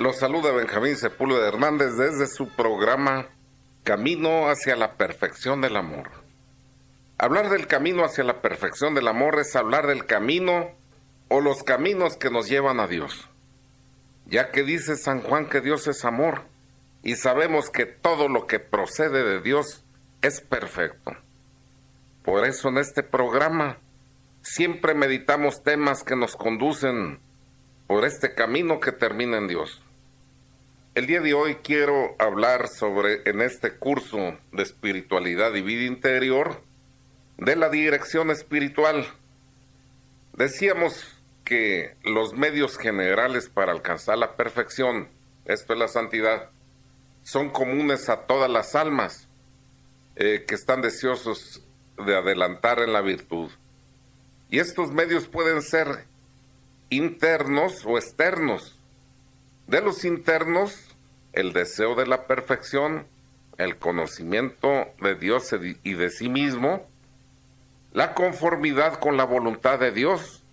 Los saluda Benjamín Sepúlveda Hernández desde su programa Camino hacia la Perfección del Amor. Hablar del camino hacia la perfección del amor es hablar del camino o los caminos que nos llevan a Dios. Ya que dice San Juan que Dios es amor y sabemos que todo lo que procede de Dios es perfecto. Por eso en este programa siempre meditamos temas que nos conducen por este camino que termina en Dios. El día de hoy quiero hablar en este curso de espiritualidad y vida interior, de la dirección espiritual. Decíamos que los medios generales para alcanzar la perfección, esto es la santidad, son comunes a todas las almas que están deseosos de adelantar en la virtud. Y estos medios pueden ser internos o externos. De los internos, el deseo de la perfección, el conocimiento de Dios y de sí mismo, la conformidad con la voluntad de Dios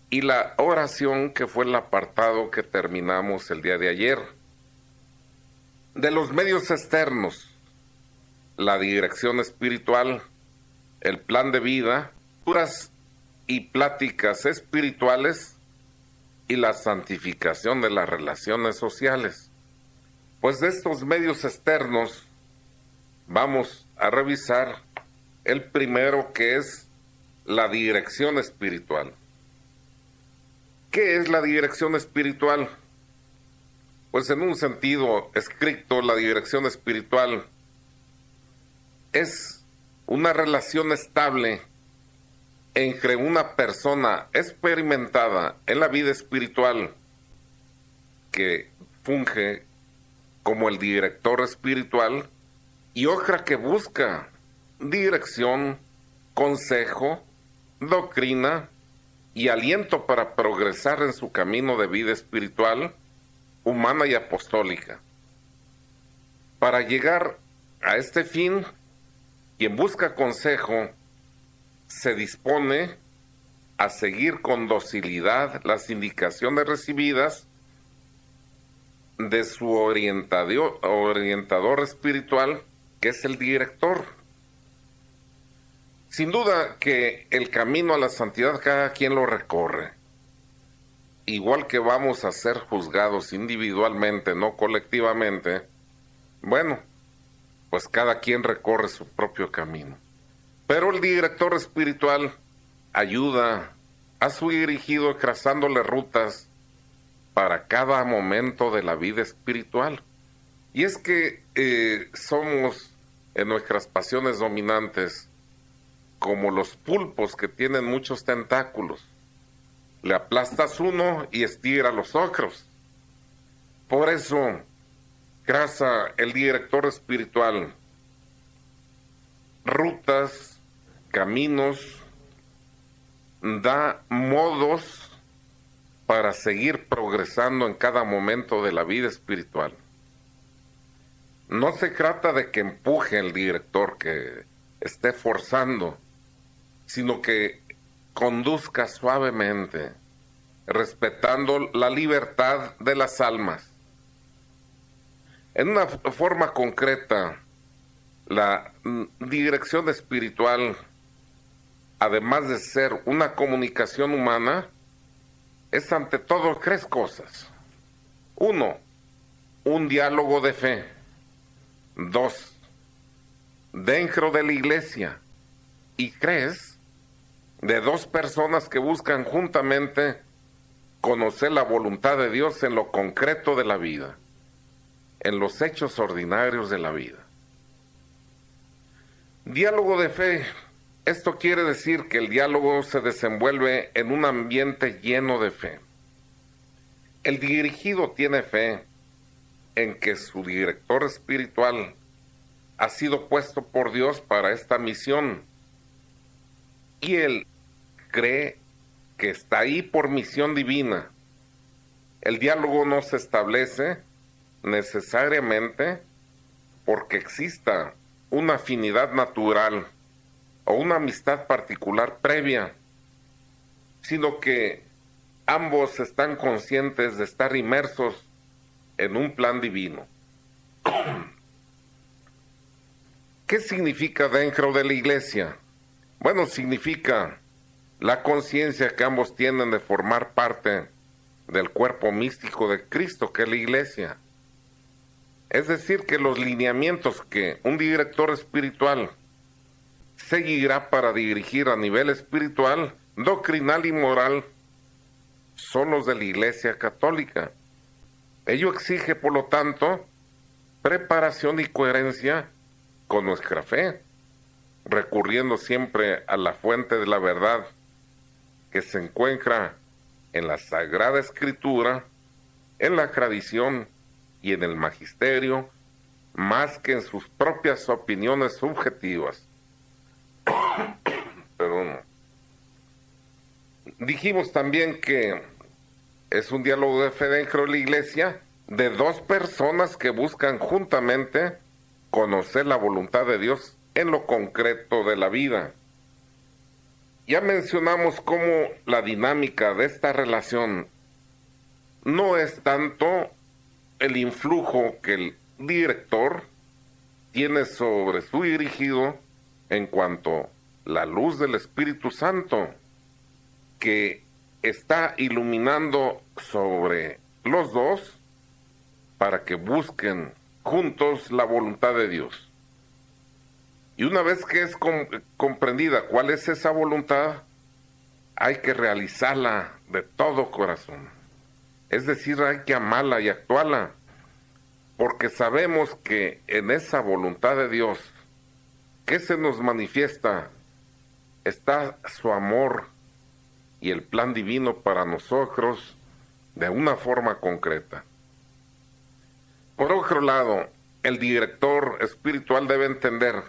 y la oración, que fue el apartado que terminamos el día de ayer. De los medios externos, la dirección espiritual, el plan de vida, curas y pláticas espirituales y la santificación de las relaciones sociales. Pues de estos medios externos vamos a revisar el primero, que es la dirección espiritual. ¿Qué es la dirección espiritual? Pues en un sentido estricto, la dirección espiritual es una relación estable entre una persona experimentada en la vida espiritual que funge como el director espiritual y otra que busca dirección, consejo, doctrina y aliento para progresar en su camino de vida espiritual, humana y apostólica. Para llegar a este fin, quien busca consejo se dispone a seguir con docilidad las indicaciones recibidas de su orientador espiritual, que es el director. Sin duda que el camino a la santidad cada quien lo recorre. Igual que vamos a ser juzgados individualmente, no colectivamente, bueno, pues cada quien recorre su propio camino. Pero el director espiritual ayuda a su dirigido trazándole rutas para cada momento de la vida espiritual. Y es que somos en nuestras pasiones dominantes como los pulpos que tienen muchos tentáculos. Le aplastas uno y estira los otros. Por eso traza el director espiritual rutas, caminos, da modos para seguir progresando en cada momento de la vida espiritual. No se trata de que empuje el director, que esté forzando, sino que conduzca suavemente, respetando la libertad de las almas. En una forma concreta, la dirección espiritual, además de ser una comunicación humana, es ante todo tres cosas. 1, un diálogo de fe. 2, dentro de la iglesia. Y 3, de dos personas que buscan juntamente conocer la voluntad de Dios en lo concreto de la vida, en los hechos ordinarios de la vida. Diálogo de fe. Esto quiere decir que el diálogo se desenvuelve en un ambiente lleno de fe. El dirigido tiene fe en que su director espiritual ha sido puesto por Dios para esta misión, y él cree que está ahí por misión divina. El diálogo no se establece necesariamente porque exista una afinidad natural o una amistad particular previa, sino que ambos están conscientes de estar inmersos en un plan divino. ¿Qué significa dentro de la iglesia? Bueno, significa la conciencia que ambos tienen de formar parte del cuerpo místico de Cristo, que es la iglesia. Es decir, que los lineamientos que un director espiritual seguirá para dirigir a nivel espiritual, doctrinal y moral son los de la Iglesia Católica. Ello exige, por lo tanto, preparación y coherencia con nuestra fe, recurriendo siempre a la fuente de la verdad que se encuentra en la Sagrada Escritura, en la tradición y en el magisterio, más que en sus propias opiniones subjetivas. Pero dijimos también que es un diálogo de fe dentro de la iglesia de dos personas que buscan juntamente conocer la voluntad de Dios en lo concreto de la vida. Ya mencionamos cómo la dinámica de esta relación no es tanto el influjo que el director tiene sobre su dirigido en cuanto la luz del Espíritu Santo que está iluminando sobre los dos para que busquen juntos la voluntad de Dios. Y una vez que es comprendida cuál es esa voluntad, hay que realizarla de todo corazón. Es decir, hay que amarla y actuarla, porque sabemos que en esa voluntad de Dios que se nos manifiesta está su amor y el plan divino para nosotros de una forma concreta. Por otro lado, el director espiritual debe entender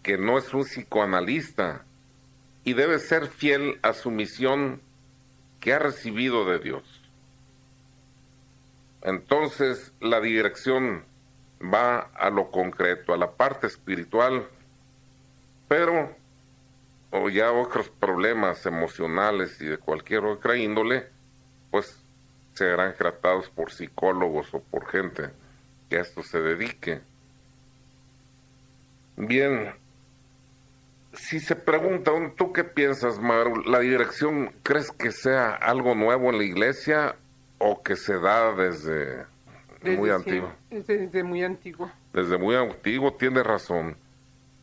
que no es un psicoanalista y debe ser fiel a su misión que ha recibido de Dios. Entonces, la dirección va a lo concreto, a la parte espiritual, pero o ya otros problemas emocionales y de cualquier otra índole, pues serán tratados por psicólogos o por gente que a esto se dedique. Bien, si se pregunta, ¿tú qué piensas, Maru? ¿La dirección crees que sea algo nuevo en la iglesia o que se da desde muy antiguo? Desde muy antiguo. Desde muy antiguo, tiene razón.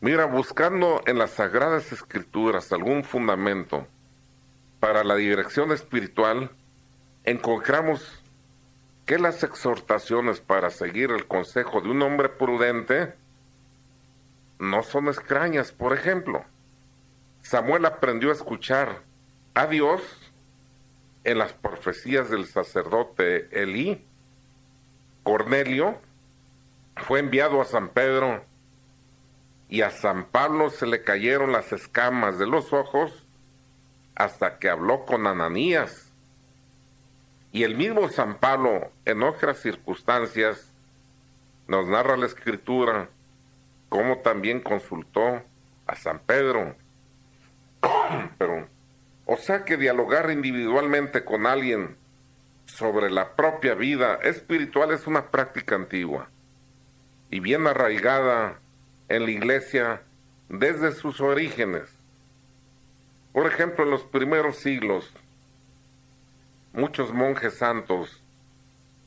Mira, buscando en las Sagradas Escrituras algún fundamento para la dirección espiritual, encontramos que las exhortaciones para seguir el consejo de un hombre prudente no son extrañas. Por ejemplo, Samuel aprendió a escuchar a Dios en las profecías del sacerdote Elí. Cornelio fue enviado a San Pedro y a San Pablo se le cayeron las escamas de los ojos hasta que habló con Ananías. Y el mismo San Pablo, en otras circunstancias, nos narra la Escritura cómo también consultó a San Pedro. O sea que dialogar individualmente con alguien sobre la propia vida espiritual es una práctica antigua y bien arraigada en la iglesia desde sus orígenes. Por ejemplo, en los primeros siglos, muchos monjes santos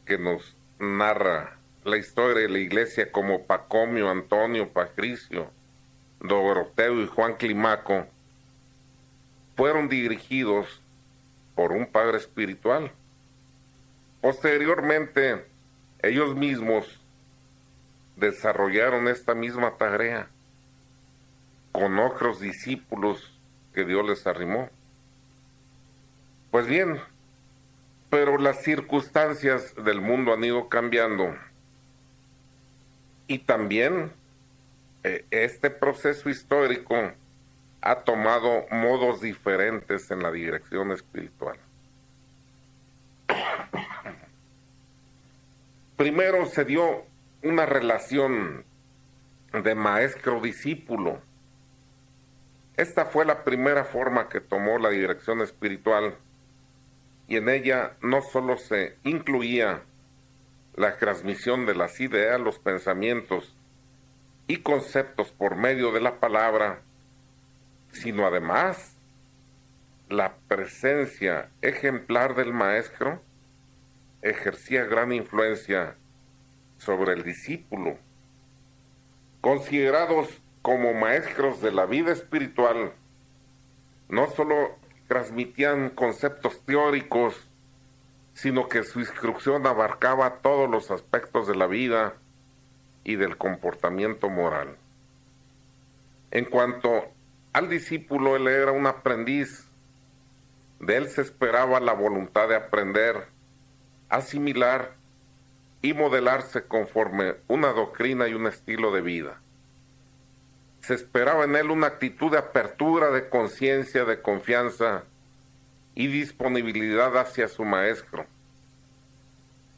que nos narra la historia de la iglesia, como Pacomio, Antonio, Patricio, Doroteo y Juan Climaco, fueron dirigidos por un padre espiritual. Posteriormente, ellos mismos desarrollaron esta misma tarea con otros discípulos que Dios les arrimó. Pues bien, pero las circunstancias del mundo han ido cambiando y también este proceso histórico ha tomado modos diferentes en la dirección espiritual. Primero se dio una relación de maestro-discípulo. Esta fue la primera forma que tomó la dirección espiritual y en ella no solo se incluía la transmisión de las ideas, los pensamientos y conceptos por medio de la palabra, sino además la presencia ejemplar del maestro ejercía gran influencia sobre el discípulo. Considerados como maestros de la vida espiritual, no solo transmitían conceptos teóricos, sino que su instrucción abarcaba todos los aspectos de la vida y del comportamiento moral. En cuanto al discípulo, él era un aprendiz. De él se esperaba la voluntad de aprender, asimilar y modelarse conforme una doctrina y un estilo de vida. Se esperaba en él una actitud de apertura, de conciencia, de confianza y disponibilidad hacia su maestro.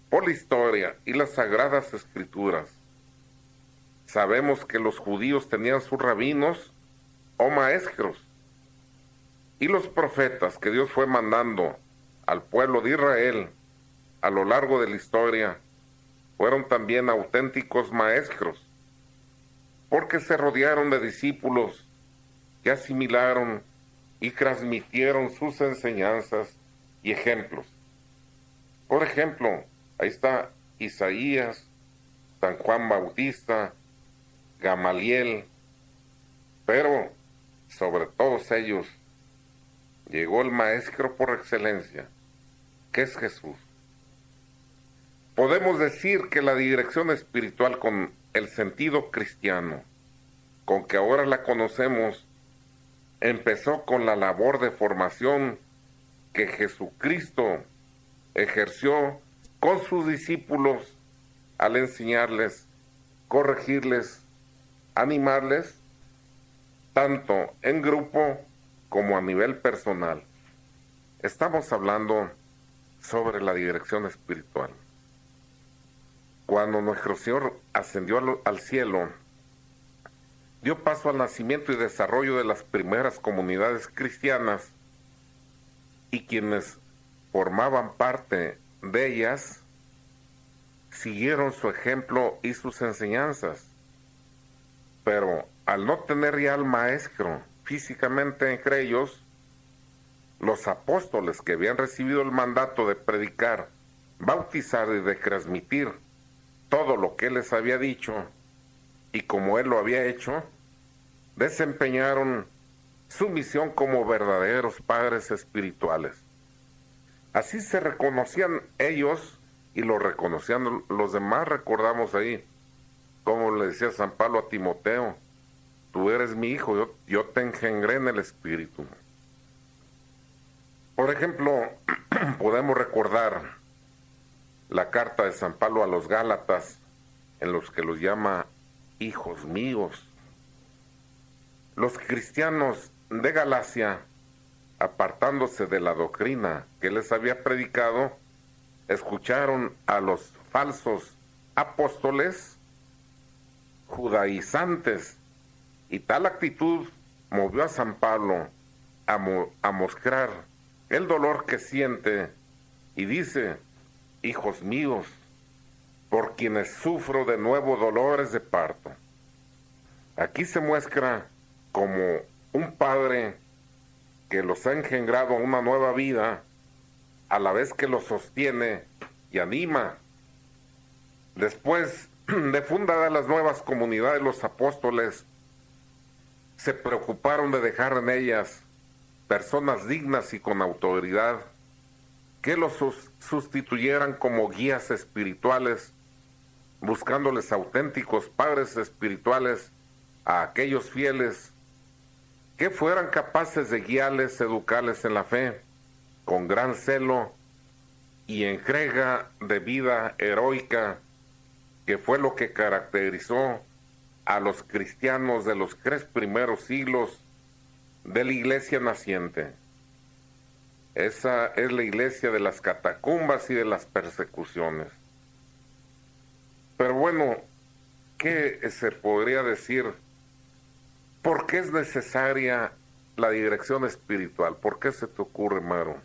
Por la historia y las sagradas escrituras, sabemos que los judíos tenían sus rabinos o maestros, y los profetas que Dios fue mandando al pueblo de Israel a lo largo de la historia fueron también auténticos maestros, porque se rodearon de discípulos que asimilaron y transmitieron sus enseñanzas y ejemplos. Por ejemplo, ahí está Isaías, San Juan Bautista, Gamaliel, pero sobre todos ellos llegó el maestro por excelencia, que es Jesús. Podemos decir que la dirección espiritual con el sentido cristiano, con que ahora la conocemos, empezó con la labor de formación que Jesucristo ejerció con sus discípulos al enseñarles, corregirles, animarles, tanto en grupo como a nivel personal. Estamos hablando sobre la dirección espiritual. Cuando nuestro Señor ascendió al cielo, dio paso al nacimiento y desarrollo de las primeras comunidades cristianas, y quienes formaban parte de ellas siguieron su ejemplo y sus enseñanzas. Pero al no tener ya al maestro físicamente entre ellos, los apóstoles que habían recibido el mandato de predicar, bautizar y de transmitir todo lo que él les había dicho, y como él lo había hecho, desempeñaron su misión como verdaderos padres espirituales. Así se reconocían ellos y lo reconocían los demás. Recordamos ahí, como le decía San Pablo a Timoteo: tú eres mi hijo, yo te engendré en el Espíritu. Por ejemplo, podemos recordar la carta de San Pablo a los Gálatas, en los que los llama hijos míos. Los cristianos de Galacia, apartándose de la doctrina que les había predicado, escucharon a los falsos apóstoles judaizantes, y tal actitud movió a San Pablo a mostrar el dolor que siente, y dice: hijos míos, por quienes sufro de nuevo dolores de parto. Aquí se muestra como un padre que los ha engendrado a una nueva vida, a la vez que los sostiene y anima. Después de fundadas las nuevas comunidades, los apóstoles se preocuparon de dejar en ellas personas dignas y con autoridad, que los sustituyeran como guías espirituales, buscándoles auténticos padres espirituales a aquellos fieles que fueran capaces de guiarles, educarles en la fe, con gran celo y entrega de vida heroica, que fue lo que caracterizó a los cristianos de los 3 primeros siglos de la iglesia naciente. Esa es la iglesia de las catacumbas y de las persecuciones. Pero bueno, ¿qué se podría decir? ¿Por qué es necesaria la dirección espiritual? ¿Por qué se te ocurre, Maro?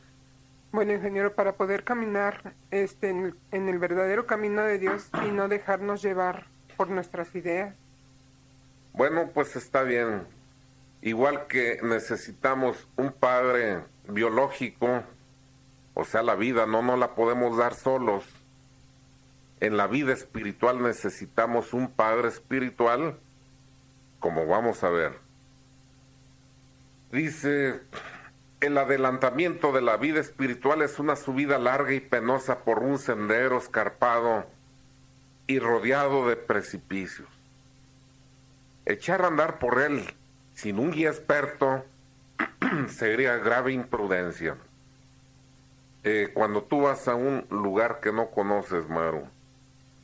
Bueno, ingeniero, para poder caminar en el verdadero camino de Dios y no dejarnos llevar por nuestras ideas. Bueno, pues está bien. Igual que necesitamos un padre biológico, o sea, la vida no la podemos dar solos. En la vida espiritual necesitamos un padre espiritual, como vamos a ver. Dice, el adelantamiento de la vida espiritual es una subida larga y penosa por un sendero escarpado y rodeado de precipicios. Echar a andar por él sin un guía experto sería grave imprudencia. Cuando tú vas a un lugar que no conoces, Maru,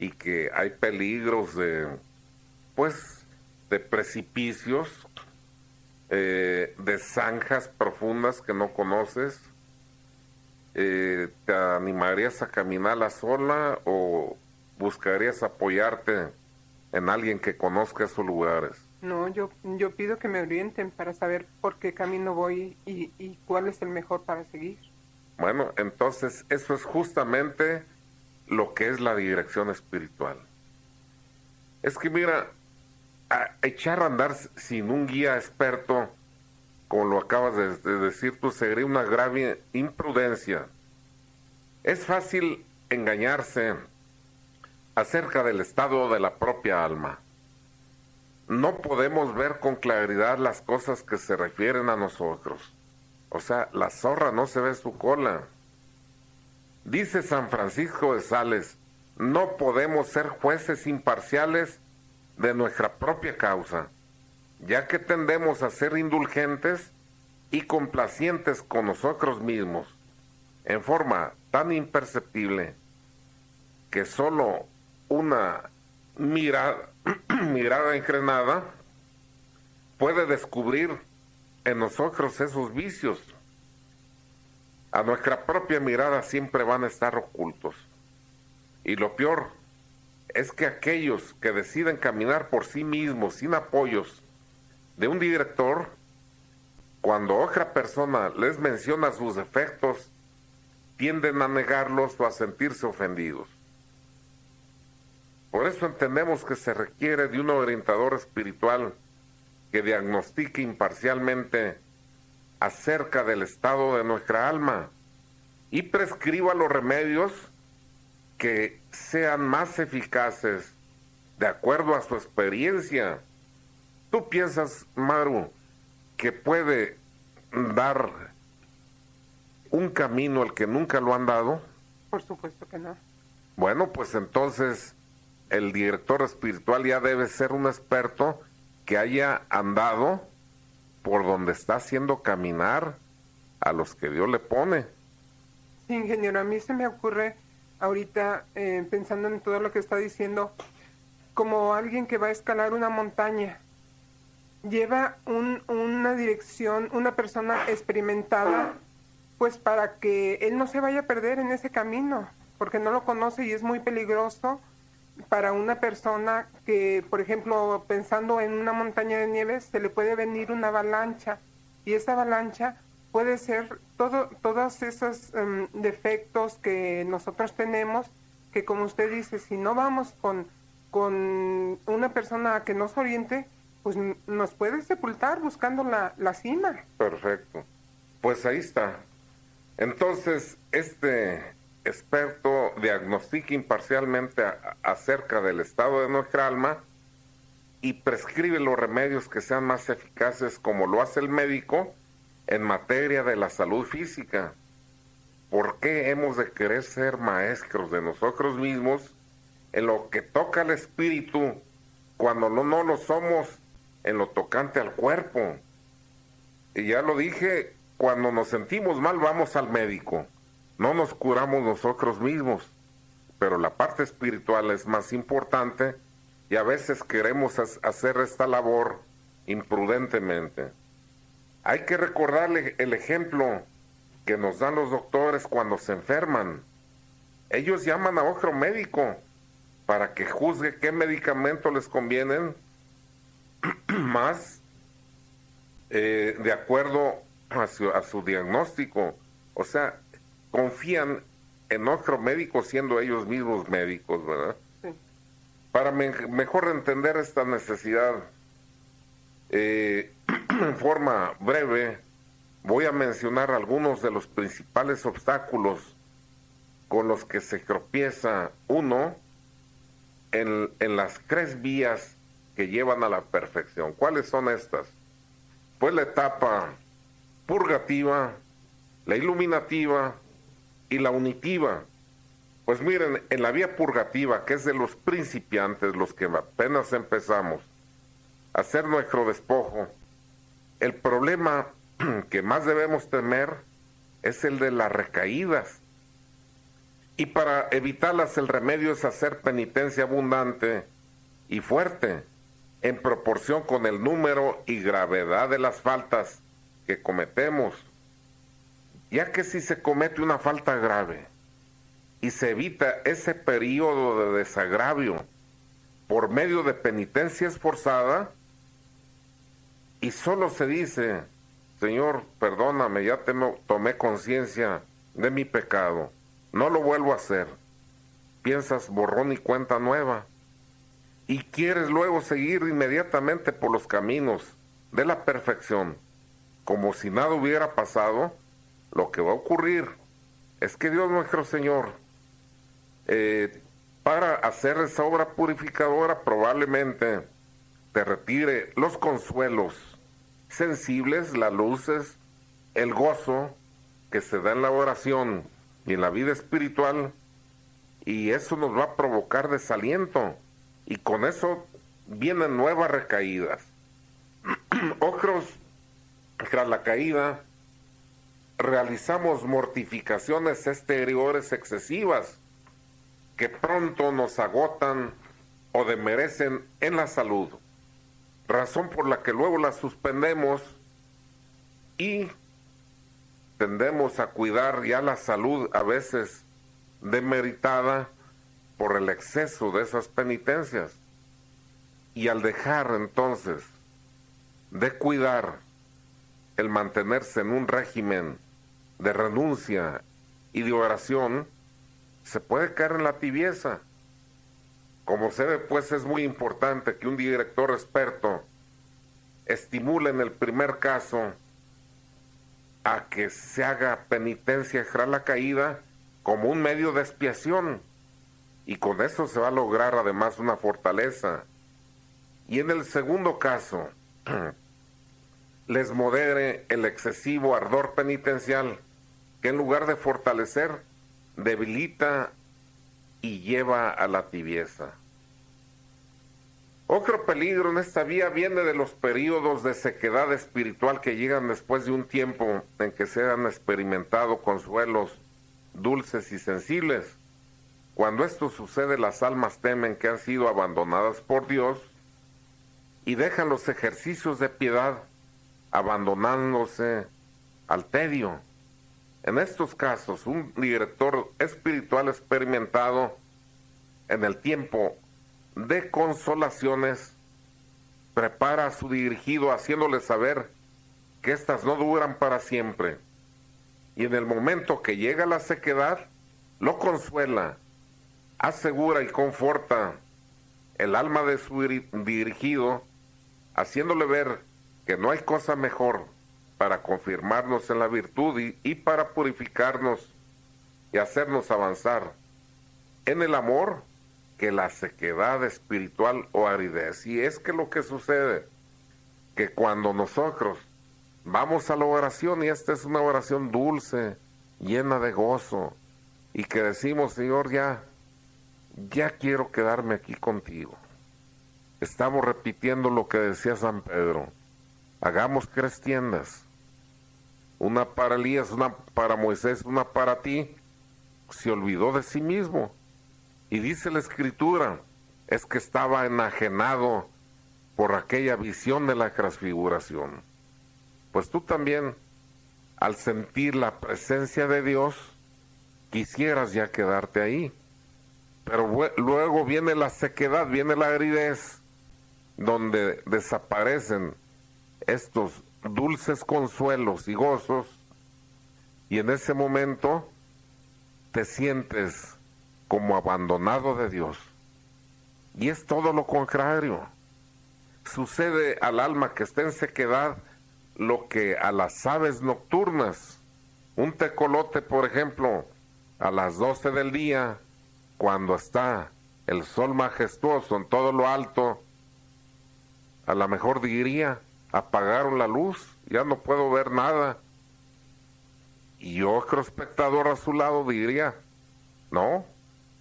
y que hay peligros de precipicios, de zanjas profundas que no conoces, ¿te animarías a caminar sola o buscarías apoyarte en alguien que conozca esos lugares? No, yo pido que me orienten para saber por qué camino voy y cuál es el mejor para seguir. Bueno, entonces eso es justamente lo que es la dirección espiritual. Es que mira, echar a andar sin un guía experto, como lo acabas de decir tú, sería una grave imprudencia. Es fácil engañarse acerca del estado de la propia alma. No podemos ver con claridad las cosas que se refieren a nosotros. O sea, la zorra no se ve su cola. Dice San Francisco de Sales, no podemos ser jueces imparciales de nuestra propia causa, ya que tendemos a ser indulgentes y complacientes con nosotros mismos, en forma tan imperceptible que solo una mirada engrenada puede descubrir en nosotros esos vicios. A nuestra propia mirada siempre van a estar ocultos. Y lo peor es que aquellos que deciden caminar por sí mismos sin apoyos de un director, cuando otra persona les menciona sus defectos, tienden a negarlos o a sentirse ofendidos. Por eso entendemos que se requiere de un orientador espiritual que diagnostique imparcialmente acerca del estado de nuestra alma y prescriba los remedios que sean más eficaces de acuerdo a su experiencia. ¿Tú piensas, Maru, que puede dar un camino al que nunca lo han dado? Por supuesto que no. Bueno, pues entonces el director espiritual ya debe ser un experto que haya andado por donde está haciendo caminar a los que Dios le pone. Sí, ingeniero, a mí se me ocurre ahorita, pensando en todo lo que está diciendo, como alguien que va a escalar una montaña. Lleva una dirección, una persona experimentada, pues para que él no se vaya a perder en ese camino, porque no lo conoce y es muy peligroso para una persona que, por ejemplo, pensando en una montaña de nieve, se le puede venir una avalancha, y esa avalancha puede ser todos esos defectos que nosotros tenemos, que como usted dice, si no vamos con una persona que nos oriente, pues nos puede sepultar buscando la cima. Perfecto. Pues ahí está. Entonces, este experto diagnostica imparcialmente acerca del estado de nuestra alma y prescribe los remedios que sean más eficaces, como lo hace el médico en materia de la salud física. ¿Por qué hemos de querer ser maestros de nosotros mismos en lo que toca al espíritu cuando no lo somos en lo tocante al cuerpo? Y ya lo dije, cuando nos sentimos mal vamos al médico, no nos curamos nosotros mismos, pero la parte espiritual es más importante y a veces queremos hacer esta labor imprudentemente. Hay que recordarle el ejemplo que nos dan los doctores cuando se enferman. Ellos llaman a otro médico para que juzgue qué medicamento les convienen más de acuerdo a su diagnóstico. O sea, confían en otro médico siendo ellos mismos médicos, ¿verdad? Sí. Para mejor entender esta necesidad, en forma breve, voy a mencionar algunos de los principales obstáculos con los que se tropieza uno en las 3 vías que llevan a la perfección. ¿Cuáles son estas? Pues la etapa purgativa, la iluminativa y la unitiva. Pues miren, en la vía purgativa, que es de los principiantes, los que apenas empezamos a hacer nuestro despojo, el problema que más debemos temer es el de las recaídas. Y para evitarlas el remedio es hacer penitencia abundante y fuerte, en proporción con el número y gravedad de las faltas que cometemos. Ya que si se comete una falta grave y se evita ese periodo de desagravio por medio de penitencia esforzada, y solo se dice, Señor, perdóname, ya tomé conciencia de mi pecado, no lo vuelvo a hacer, piensas borrón y cuenta nueva, y quieres luego seguir inmediatamente por los caminos de la perfección, como si nada hubiera pasado, lo que va a ocurrir es que Dios nuestro Señor, para hacer esa obra purificadora, probablemente te retire los consuelos sensibles, las luces, el gozo que se da en la oración y en la vida espiritual, y eso nos va a provocar desaliento, y con eso vienen nuevas recaídas. Otros, tras la caída, realizamos mortificaciones exteriores excesivas que pronto nos agotan o demerecen en la salud, razón por la que luego las suspendemos y tendemos a cuidar ya la salud a veces demeritada por el exceso de esas penitencias. Y al dejar entonces de cuidar el mantenerse en un régimen de renuncia y de oración, se puede caer en la tibieza. Como se ve, pues es muy importante que un director experto estimule en el primer caso a que se haga penitencia tras la caída como un medio de expiación, y con eso se va a lograr además una fortaleza. Y en el segundo caso, les modere el excesivo ardor penitencial, que en lugar de fortalecer, debilita y lleva a la tibieza. Otro peligro en esta vía viene de los periodos de sequedad espiritual que llegan después de un tiempo en que se han experimentado consuelos dulces y sensibles. Cuando esto sucede, las almas temen que han sido abandonadas por Dios y dejan los ejercicios de piedad, abandonándose al tedio. En estos casos, un director espiritual experimentado en el tiempo de consolaciones prepara a su dirigido haciéndole saber que éstas no duran para siempre, y en el momento que llega la sequedad lo consuela, asegura y conforta el alma de su dirigido, haciéndole ver que no hay cosa mejor para confirmarnos en la virtud y para purificarnos y hacernos avanzar en el amor que la sequedad espiritual o aridez. Y es que lo que sucede, que cuando nosotros vamos a la oración, y esta es una oración dulce, llena de gozo, y que decimos, Señor, ya quiero quedarme aquí contigo. Estamos repitiendo lo que decía San Pedro: hagamos 3 tiendas, una para Elías, una para Moisés, una para ti. Se olvidó de sí mismo. Y dice la Escritura, es que estaba enajenado por aquella visión de la transfiguración. Pues tú también, al sentir la presencia de Dios, quisieras ya quedarte ahí. Pero luego viene la sequedad, viene la aridez, donde desaparecen estos dulces consuelos y gozos, y en ese momento te sientes como abandonado de Dios. Y es todo lo contrario. Sucede al alma que está en sequedad lo que a las aves nocturnas. Un tecolote, por ejemplo, a las 12 del día, cuando está el sol majestuoso en todo lo alto, a lo mejor diría, apagaron la luz, ya no puedo ver nada. Y otro espectador a su lado diría, no,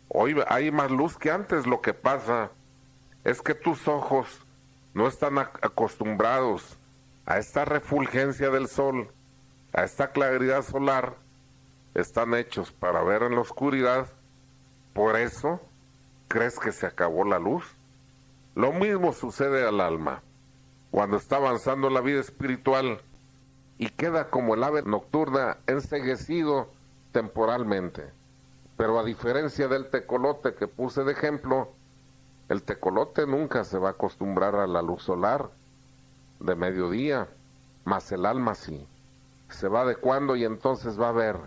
hoy hay más luz que antes. Lo que pasa es que tus ojos no están acostumbrados a esta refulgencia del sol, a esta claridad solar. Están hechos para ver en la oscuridad. Por eso crees que se acabó la luz. Lo mismo sucede al alma cuando está avanzando la vida espiritual y queda como el ave nocturna enceguecido temporalmente. Pero a diferencia del tecolote que puse de ejemplo, el tecolote nunca se va a acostumbrar a la luz solar de mediodía, mas el alma sí. Se va adecuando y entonces va a ver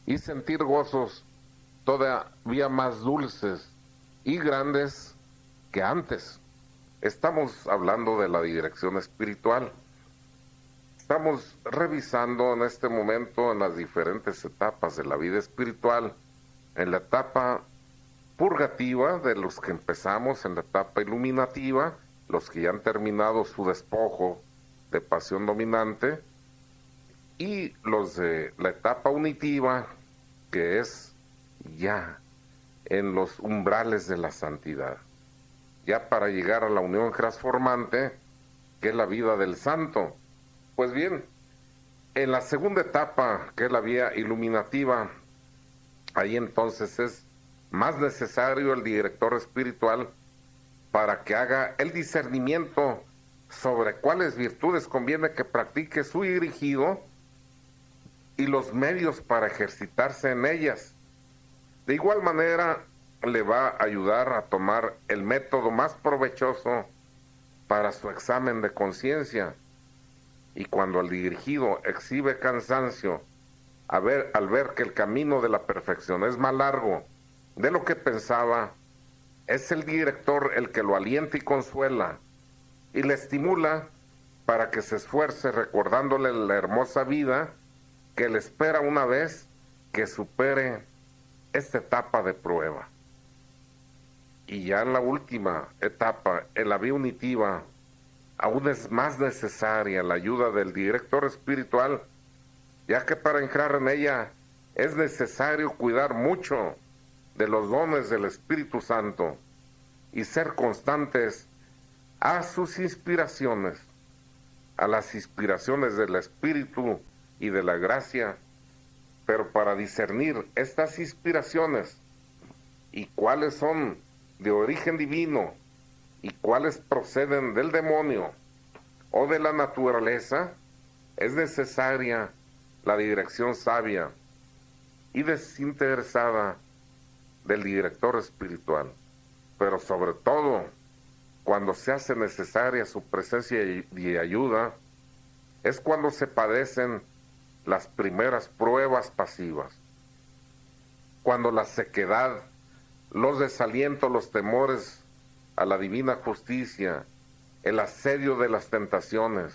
y sentir gozos todavía más dulces y grandes que antes. Estamos hablando de la dirección espiritual. Estamos revisando en este momento en las diferentes etapas de la vida espiritual, en la etapa purgativa de los que empezamos, en la etapa iluminativa, los que ya han terminado su despojo de pasión dominante, y los de la etapa unitiva, que es ya en los umbrales de la santidad, ya para llegar a la unión transformante, que es la vida del santo. Pues bien, en la segunda etapa, que es la vía iluminativa, ahí entonces es más necesario el director espiritual para que haga el discernimiento sobre cuáles virtudes conviene que practique su dirigido y los medios para ejercitarse en ellas. De igual manera, le va a ayudar a tomar el método más provechoso para su examen de conciencia. Y cuando el dirigido exhibe cansancio al ver que el camino de la perfección es más largo de lo que pensaba, es el director el que lo alienta y consuela y le estimula para que se esfuerce recordándole la hermosa vida que le espera una vez que supere esta etapa de prueba. Y ya en la última etapa, en la vía unitiva, aún es más necesaria la ayuda del director espiritual, ya que para entrar en ella es necesario cuidar mucho de los dones del Espíritu Santo y ser constantes a sus inspiraciones, a las inspiraciones del Espíritu y de la gracia, pero para discernir estas inspiraciones y cuáles son de origen divino y cuáles proceden del demonio o de la naturaleza, es necesaria la dirección sabia y desinteresada del director espiritual, pero sobre todo cuando se hace necesaria su presencia y ayuda, es cuando se padecen las primeras pruebas pasivas, cuando la sequedad, los desalientos, los temores a la divina justicia, el asedio de las tentaciones,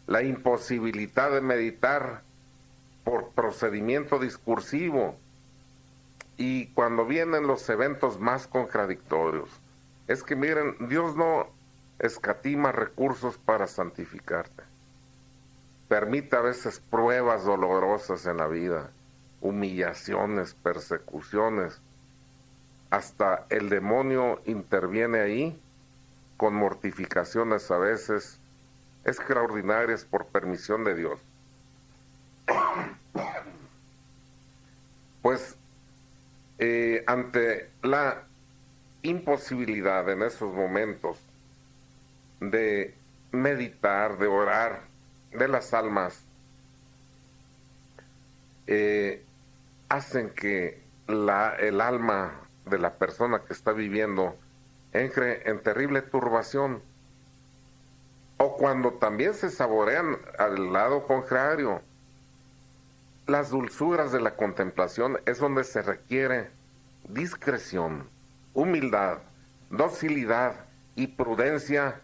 la imposibilidad de meditar por procedimiento discursivo, y cuando vienen los eventos más contradictorios. Es que miren, Dios no escatima recursos para santificarte. Permite a veces pruebas dolorosas en la vida, humillaciones, persecuciones. Hasta el demonio interviene ahí con mortificaciones a veces extraordinarias por permisión de Dios. Pues ante la imposibilidad en esos momentos de meditar, de orar, de las almas, hacen que el alma de la persona que está viviendo entre en terrible turbación, o cuando también se saborean al lado contrario, las dulzuras de la contemplación es donde se requiere discreción, humildad, docilidad y prudencia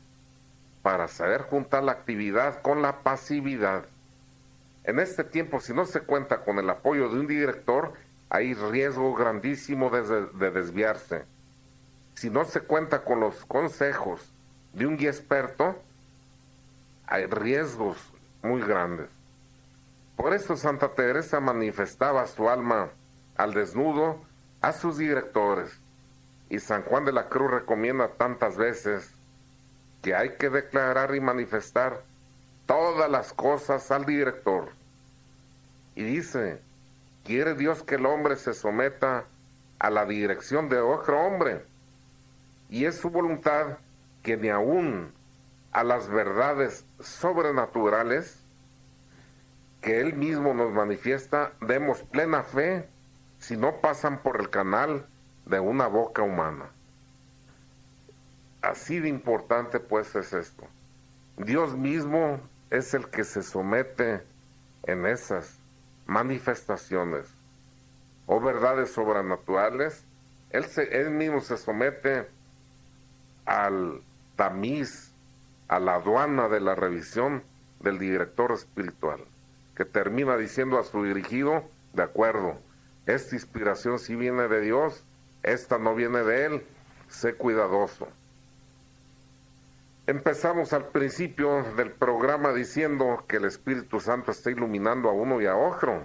para saber juntar la actividad con la pasividad. En este tiempo, si no se cuenta con el apoyo de un director, hay riesgo grandísimo de desviarse. Si no se cuenta con los consejos de un guía experto, hay riesgos muy grandes. Por eso Santa Teresa manifestaba su alma al desnudo a sus directores, y San Juan de la Cruz recomienda tantas veces que hay que declarar y manifestar todas las cosas al director. Y dice, quiere Dios que el hombre se someta a la dirección de otro hombre, y es su voluntad que ni aún a las verdades sobrenaturales que Él mismo nos manifiesta demos plena fe si no pasan por el canal de una boca humana. Así de importante pues es esto. Dios mismo es el que se somete en esas manifestaciones o verdades sobrenaturales. Él mismo se somete al tamiz, a la aduana de la revisión del director espiritual, que termina diciendo a su dirigido, de acuerdo, esta inspiración sí viene de Dios, esta no viene de Él, sé cuidadoso. Empezamos al principio del programa diciendo que el Espíritu Santo está iluminando a uno y a otro.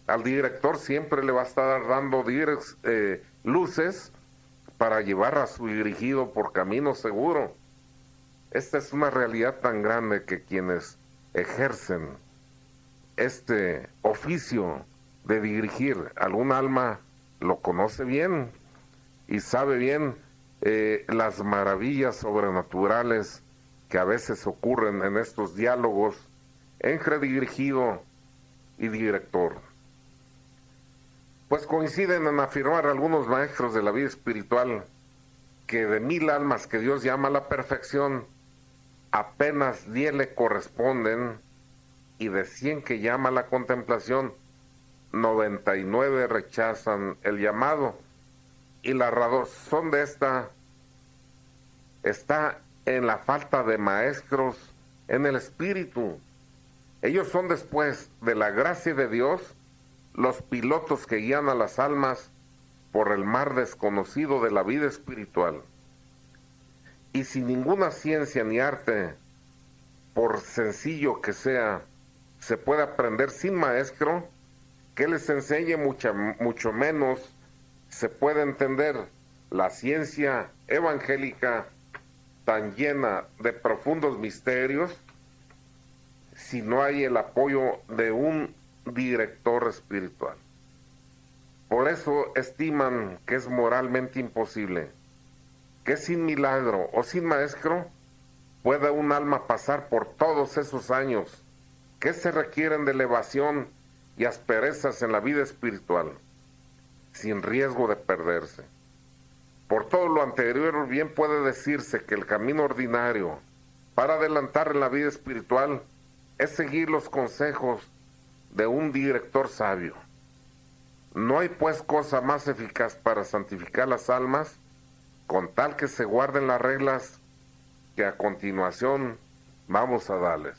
Al director siempre le va a estar dando luces para llevar a su dirigido por camino seguro. Esta es una realidad tan grande que quienes ejercen este oficio de dirigir algún alma lo conoce bien y sabe bien las maravillas sobrenaturales que a veces ocurren en estos diálogos entre dirigido y director. Pues coinciden en afirmar algunos maestros de la vida espiritual que de 1000 almas que Dios llama a la perfección, apenas 10 le corresponden, y de 100 que llama a la contemplación, 99 rechazan el llamado. Y la razón de esta está en la falta de maestros en el espíritu. Ellos son, después de la gracia de Dios, los pilotos que guían a las almas por el mar desconocido de la vida espiritual. Y si ninguna ciencia ni arte, por sencillo que sea, se puede aprender sin maestro, que les enseñe mucho menos se puede entender la ciencia evangélica tan llena de profundos misterios si no hay el apoyo de un director espiritual. Por eso estiman que es moralmente imposible que sin milagro o sin maestro pueda un alma pasar por todos esos años que se requieren de elevación y asperezas en la vida espiritual, sin riesgo de perderse. Por todo lo anterior, bien puede decirse que el camino ordinario para adelantar en la vida espiritual es seguir los consejos de un director sabio. No hay pues cosa más eficaz para santificar las almas, con tal que se guarden las reglas que a continuación vamos a darles.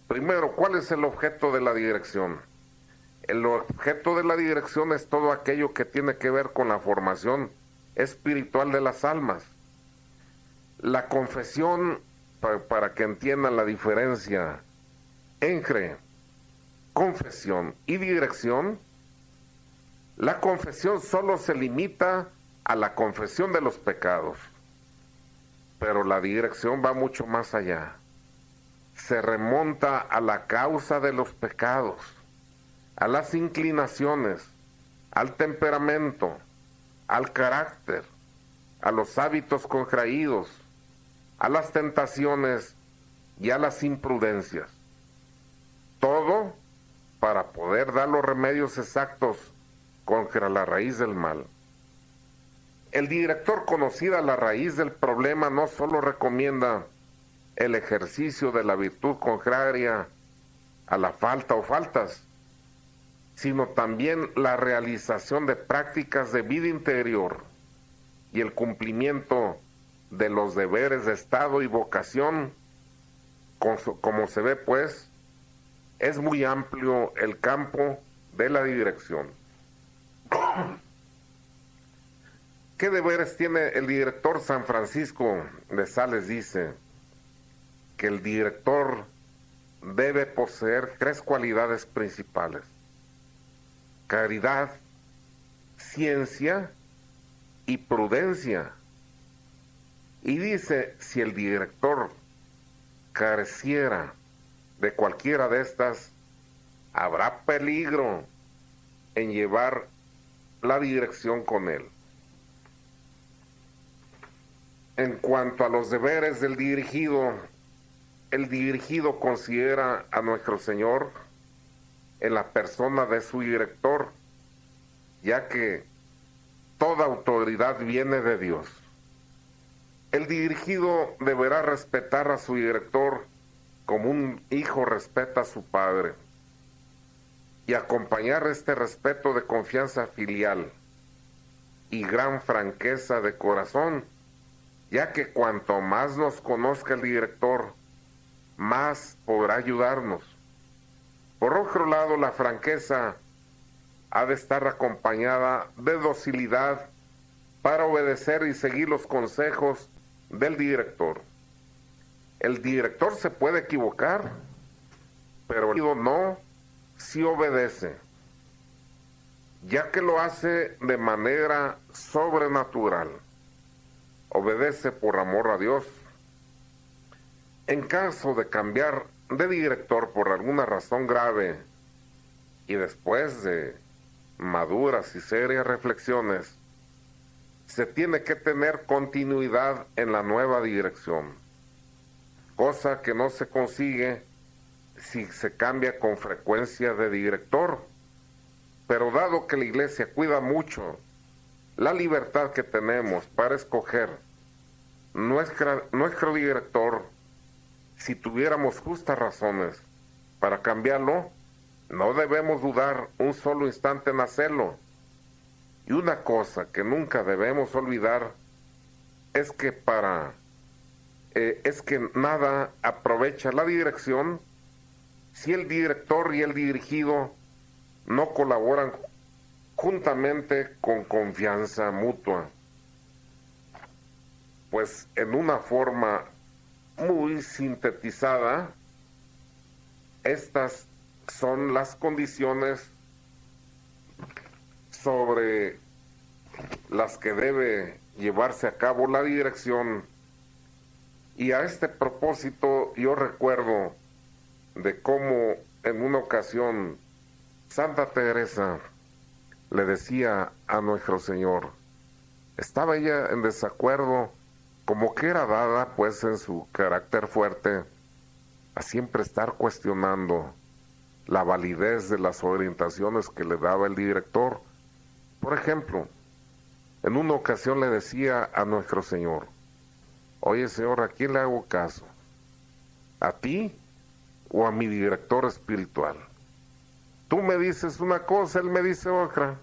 Primero, ¿cuál es el objeto de la dirección? El objeto de la dirección es todo aquello que tiene que ver con la formación espiritual de las almas. La confesión, para que entiendan la diferencia entre confesión y dirección, la confesión solo se limita a la confesión de los pecados, pero la dirección va mucho más allá. Se remonta a la causa de los pecados, a las inclinaciones, al temperamento, al carácter, a los hábitos contraídos, a las tentaciones y a las imprudencias. Todo para poder dar los remedios exactos contra la raíz del mal. El director, conocida la raíz del problema, no solo recomienda el ejercicio de la virtud contraria a la falta o faltas, sino también la realización de prácticas de vida interior y el cumplimiento de los deberes de estado y vocación. Como se ve, pues, es muy amplio el campo de la dirección. ¿Qué deberes tiene el director? San Francisco de Sales dice que el director debe poseer 3 cualidades principales: caridad, ciencia y prudencia. Y dice, si el director careciera de cualquiera de estas, habrá peligro en llevar la dirección con él. En cuanto a los deberes del dirigido, el dirigido considera a nuestro Señor en la persona de su director, ya que toda autoridad viene de Dios. El dirigido deberá respetar a su director como un hijo respeta a su padre y acompañar este respeto de confianza filial y gran franqueza de corazón, ya que cuanto más nos conozca el director, más podrá ayudarnos. Por otro lado, la franqueza ha de estar acompañada de docilidad para obedecer y seguir los consejos del director. El director se puede equivocar, pero el dirigido no, si obedece, ya que lo hace de manera sobrenatural. Obedece por amor a Dios. En caso de cambiar de director por alguna razón grave y después de maduras y serias reflexiones, se tiene que tener continuidad en la nueva dirección, cosa que no se consigue si se cambia con frecuencia de director. Pero dado que la Iglesia cuida mucho la libertad que tenemos para escoger nuestro director, si tuviéramos justas razones para cambiarlo, no debemos dudar un solo instante en hacerlo. Y una cosa que nunca debemos olvidar es que nada aprovecha la dirección si el director y el dirigido no colaboran juntamente con confianza mutua. Pues en una forma muy sintetizada, estas son las condiciones sobre las que debe llevarse a cabo la dirección. Y a este propósito yo recuerdo de cómo en una ocasión Santa Teresa le decía a nuestro Señor, estaba ella en desacuerdo, como que era dada pues en su carácter fuerte a siempre estar cuestionando la validez de las orientaciones que le daba el director. Por ejemplo, en una ocasión le decía a nuestro Señor, oye Señor, ¿a quién le hago caso? ¿A ti o a mi director espiritual? Tú me dices una cosa, él me dice otra.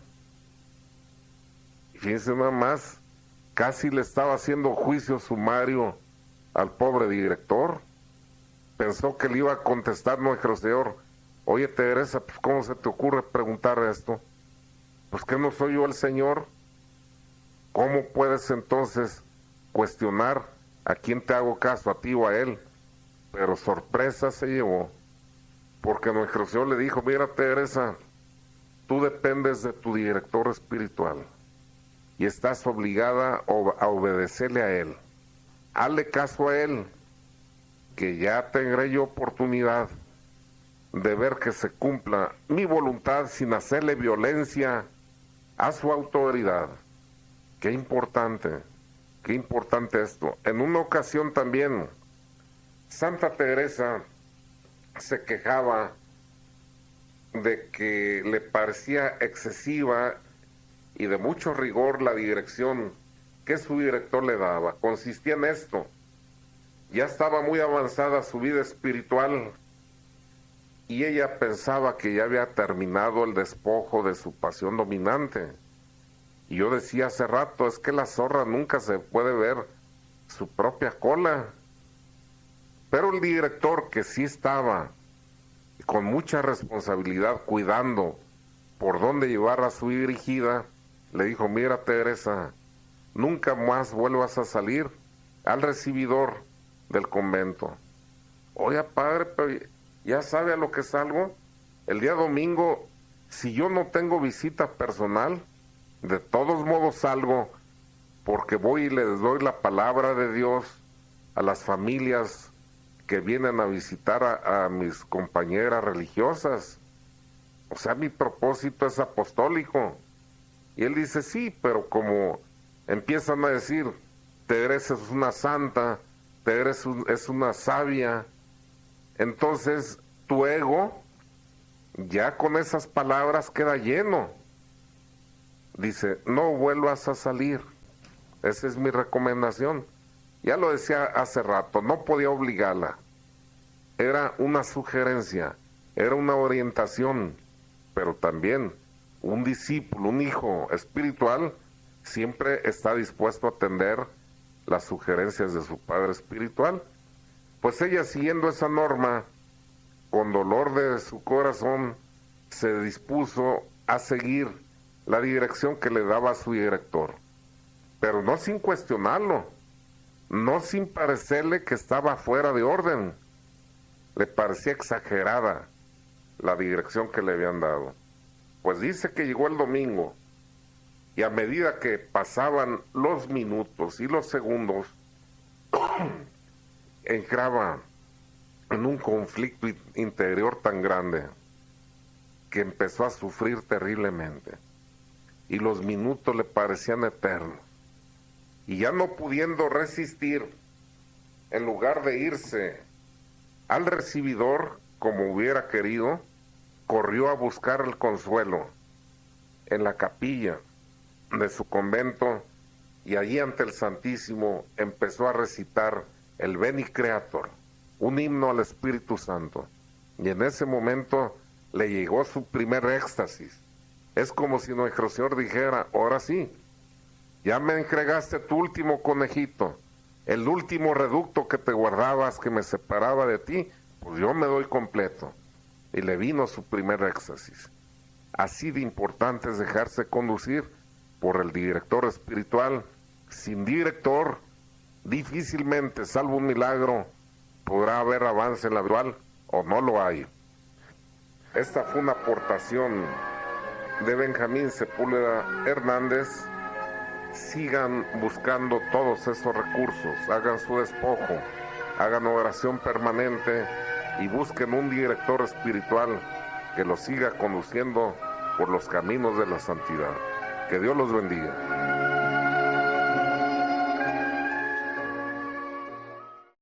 Y fíjense nada más, casi le estaba haciendo juicio sumario al pobre director. Pensó que le iba a contestar nuestro Señor, oye Teresa, pues ¿cómo se te ocurre preguntar esto? Pues que no soy yo el Señor. ¿Cómo puedes entonces cuestionar a quién te hago caso, a ti o a él? Pero sorpresa se llevó, porque nuestro Señor le dijo, mira Teresa, tú dependes de tu director espiritual y estás obligada a obedecerle a él. Hazle caso a él, que ya tendré yo oportunidad de ver que se cumpla mi voluntad sin hacerle violencia a su autoridad. Qué importante esto. En una ocasión también, Santa Teresa se quejaba de que le parecía excesiva y de mucho rigor la dirección que su director le daba. Consistía en esto: ya estaba muy avanzada su vida espiritual y ella pensaba que ya había terminado el despojo de su pasión dominante. Y yo decía hace rato, es que la zorra nunca se puede ver su propia cola. Pero el director, que sí estaba con mucha responsabilidad cuidando por dónde llevar a su dirigida, le dijo: mira, Teresa, nunca más vuelvas a salir al recibidor del convento. Oiga, padre, pero ya sabe a lo que salgo. El día domingo, si yo no tengo visita personal, de todos modos salgo, porque voy y les doy la palabra de Dios a las familias que vienen a visitar a mis compañeras religiosas. O sea, mi propósito es apostólico. Y él dice: sí, pero como empiezan a decir, Teresa es una santa, Teresa es una sabia, entonces tu ego ya con esas palabras queda lleno. Dice: no vuelvas a salir. Esa es mi recomendación. Ya lo decía hace rato, no podía obligarla. Era una sugerencia, era una orientación, pero también un discípulo, un hijo espiritual, siempre está dispuesto a atender las sugerencias de su padre espiritual. Pues ella, siguiendo esa norma, con dolor de su corazón, se dispuso a seguir la dirección que le daba su director, pero no sin cuestionarlo, no sin parecerle que estaba fuera de orden. Le parecía exagerada la dirección que le habían dado. Pues dice que llegó el domingo, y a medida que pasaban los minutos y los segundos, entraba en un conflicto interior tan grande que empezó a sufrir terriblemente, y los minutos le parecían eternos, y ya no pudiendo resistir, en lugar de irse al recibidor como hubiera querido, corrió a buscar el consuelo en la capilla de su convento, y allí ante el Santísimo empezó a recitar el Veni Creator, un himno al Espíritu Santo. Y en ese momento le llegó su primer éxtasis. Es como si nuestro Señor dijera: ahora sí, ya me entregaste tu último conejito, el último reducto que te guardabas, que me separaba de ti, pues yo me doy completo. Y le vino su primer éxtasis. Así de importante es dejarse conducir por el director espiritual. Sin director, difícilmente, salvo un milagro, podrá haber avance en la virtual, o no lo hay. Esta fue una aportación de Benjamín Sepúlveda Hernández. Sigan buscando todos esos recursos, hagan su despojo, hagan oración permanente y busquen un director espiritual que los siga conduciendo por los caminos de la santidad. Que Dios los bendiga.